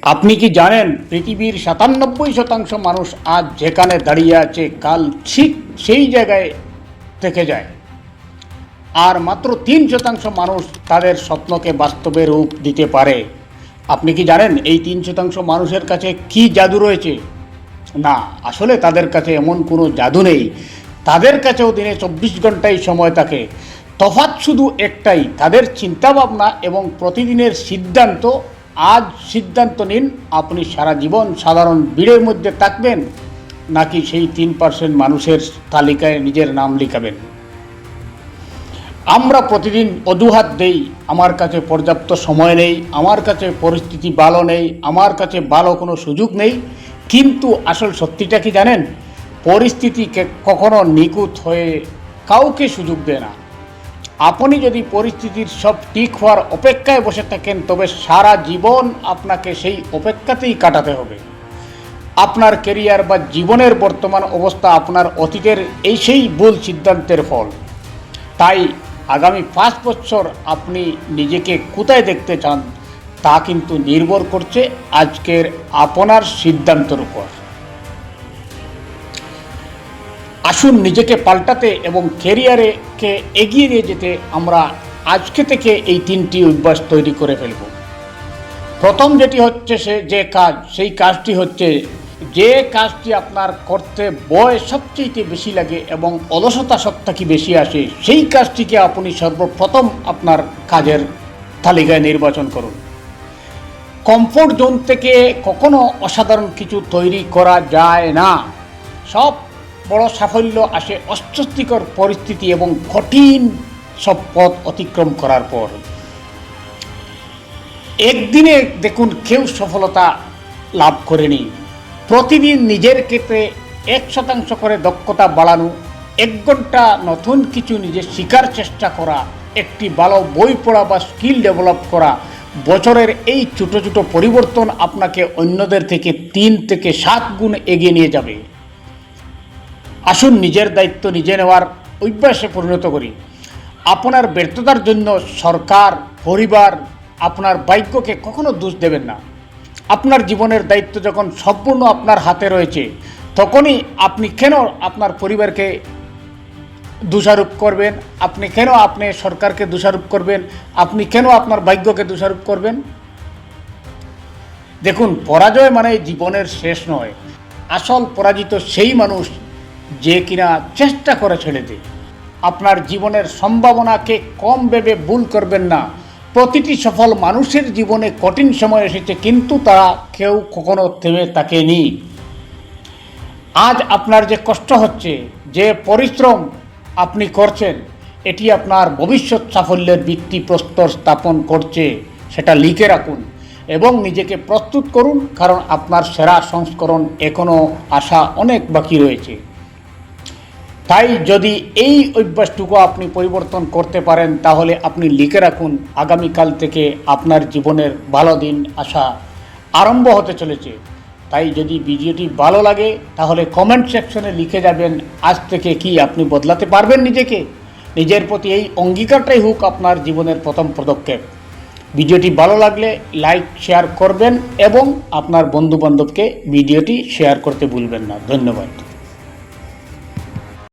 আপনি কি জানেন পৃথিবীর ৯৭% মানুষ আজ যেখানে দাঁড়িয়ে আছে কাল ঠিক সেই জায়গায় থেকে যায়, আর মাত্র ৩% মানুষ তাদের স্বপ্নকে বাস্তবে রূপ দিতে পারে। আপনি কি জানেন এই ৩% মানুষের কাছে কি জাদু রয়েছে? না, আসলে তাদের কাছে এমন কোনো জাদু নেই। তাদের কাছেও দিনে ২৪ ঘন্টাই সময় থাকে। তফাৎ শুধু একটাই, তাদের চিন্তাভাবনা এবং প্রতিদিনের সিদ্ধান্ত। আজ সিদ্ধান্ত নিন, আপনি সারা জীবন সাধারণ ভিড়ের মধ্যে থাকবেন নাকি সেই ৩% মানুষের তালিকায় নিজের নাম লিখাবেন। আমরা প্রতিদিন অজুহাত দেই, আমার কাছে পর্যাপ্ত সময় নেই, আমার কাছে পরিস্থিতি ভালো নেই, আমার কাছে ভালো কোনো সুযোগ নেই। কিন্তু আসল সত্যিটা কি জানেন? পরিস্থিতিকে কখনো নিখুঁত হয়ে কাউকে সুযোগ দেয় না। আপনি যদি পরিস্থিতির সব ঠিক হওয়ার অপেক্ষায় বসে থাকেন, তবে সারা জীবন আপনাকে সেই অপেক্ষাতেই কাটাতে হবে। আপনার ক্যারিয়ার বা জীবনের বর্তমান অবস্থা আপনার অতীতের সেই ভুল সিদ্ধান্তের ফল। তাই আগামী ৫ বছর আপনি নিজেকে কোথায় দেখতে চান তা কিন্তু নির্ভর করছে আজকের আপনার সিদ্ধান্তের উপর। আসুন নিজেকে পাল্টাতে এবং ক্যারিয়ারকে এগিয়ে নিয়ে যেতে আমরা আজকে থেকে এই ৩টি অভ্যাস তৈরি করে ফেলব। প্রথম যেটি হচ্ছে সেই কাজটি হচ্ছে, যে কাজটি আপনার করতে ভয় সবচেয়ে বেশি লাগে এবং অলসতা সবথেকে বেশি আসে, সেই কাজটিকে আপনি সর্বপ্রথম আপনার কাজের তালিকায় নির্বাচন করুন। কমফোর্ট জোন থেকে কখনো অসাধারণ কিছু তৈরি করা যায় না। সব বড় সাফল্য আসে অস্বস্তিকর পরিস্থিতি এবং কঠিন সব পথ অতিক্রম করার পর। একদিনে দেখুন কেউ সফলতা লাভ করেনি। প্রতিদিন নিজের ক্ষেত্রে ১% করে দক্ষতা বাড়ানো, ১ ঘন্টা নতুন কিছু নিজে শেখার চেষ্টা করা, একটি ভালো বই পড়া বা স্কিল ডেভেলপ করা, বছরের এই ছোটো ছোটো পরিবর্তন আপনাকে অন্যদের থেকে ৩ থেকে ৭ গুণ এগিয়ে নিয়ে যাবে। আসুন নিজের দায়িত্ব নিজে নেওয়ার অভ্যাসে পরিণত করি। আপনার ব্যর্থতার জন্য সরকার, পরিবার, আপনার ভাগ্যকে কখনো দোষ দেবেন না। আপনার জীবনের দায়িত্ব যখন সম্পূর্ণ আপনার হাতে রয়েছে, তখনই আপনি কেন আপনার পরিবারকে দোষারোপ করবেন? আপনি কেন সরকারকে দোষারোপ করবেন? আপনি কেন আপনার ভাগ্যকে দোষারোপ করবেন? দেখুন, পরাজয় মানে জীবনের শেষ নয়। আসল পরাজিত সেই মানুষ যে কিনা চেষ্টা করে ছেড়ে দেয়। আপনার জীবনের সম্ভাবনাকে কম ভেবে ভুল করবেন না। প্রতিটি সফল মানুষের জীবনে কঠিন সময় এসেছে, কিন্তু তারা কেউ কখনো থেমে থাকেনি। আজ আপনার যে কষ্ট হচ্ছে, যে পরিশ্রম আপনি করছেন, এটি আপনার ভবিষ্যৎ সাফল্যের ভিত্তিপ্রস্তর স্থাপন করছে। সেটা লিখে রাখুন এবং নিজেকে প্রস্তুত করুন, কারণ আপনার সেরা সংস্করণ এখনও আসা অনেক বাকি রয়েছে। তাই যদি এই অভ্যাসটুকু আপনি পরিবর্তন করতে পারেন, তাহলে আপনি লিখে রাখুন, আগামীকাল থেকে আপনার জীবনের ভালো দিন আসা আরম্ভ হতে চলেছে। তাই যদি ভিডিওটি ভালো লাগে তাহলে কমেন্ট সেকশনে লিখে যাবেন আজ থেকে কি আপনি বদলাতে পারবেন নিজেকে। নিজের প্রতি এই অঙ্গীকারটাই হোক আপনার জীবনের প্রথম পদক্ষেপ। ভিডিওটি ভালো লাগলে লাইক শেয়ার করবেন এবং আপনার বন্ধুবান্ধবকে ভিডিওটি শেয়ার করতে ভুলবেন না। ধন্যবাদ।